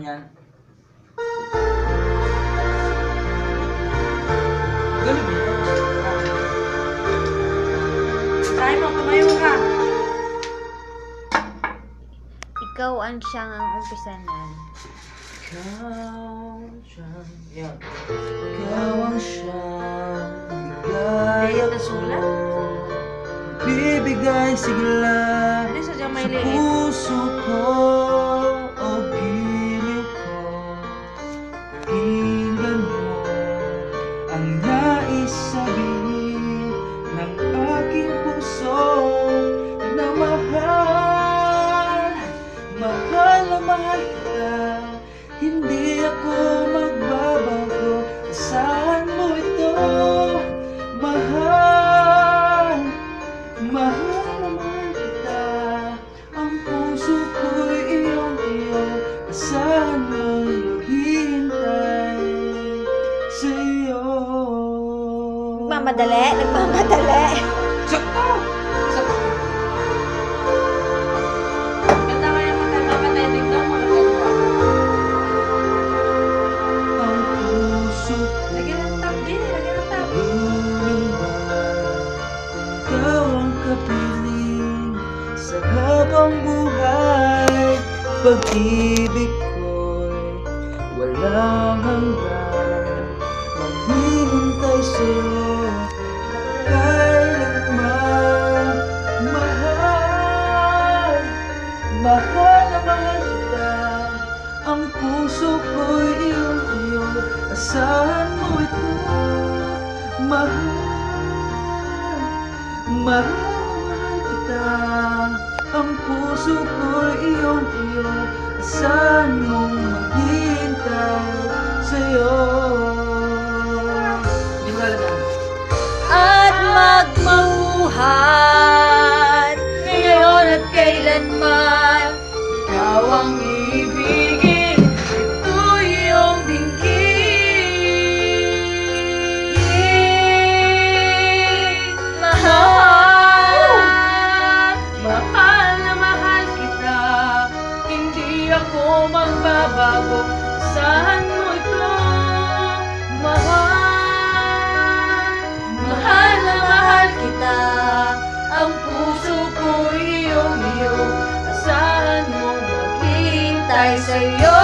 yan. Galing mo. Try mo, tumayo ka. Ikaw ang siyang ang umpisanan. Ikaw siyang, yan. Ikaw ang siyang bigay Liit na sulat. bibigay sigla Hindi, sadyang may sa liit. puso ko o giliw ko. Pakinggan mo ang nais sabihin ng aking puso na mahal, mahal na mahal kita. Hindi ako magbabago, asahan mo ito. Mahal, mahal na mahal kita. Ang puso ko'y iyong-iyo, asahan mong maghihintay sa'yo. Nagmamadali? Nagmamadali? Sakto! Sakto! Ganda kaya matay tignan mo. Ganda. Ang puso Lagyan ng tab din. Lagyan ng tab. ikaw ang kapiling sa habang buhay. Pag-ibig ko'y walang hanggan, maghihintay sa'yo kailanman. Mahal, mahal na mahal kita. Ang puso ko'y iyong-iyo, asahan mo ito. Mahal, mahal kita. Ang puso ko'y iyong-iyo, asahan mong maghihintay sa'yo. Di ba alam? At magmamuhat ngayon at kailanman. Ikaw ang ibigin, ito iyong dinggin. Mahal, Mahal na mahal kita. Hindi ako magbabago. Asahan mo ito. Mahal, mahal na mahal kita. Ang puso ko iyong iyo. Asahan mo maghihintay sa'yo.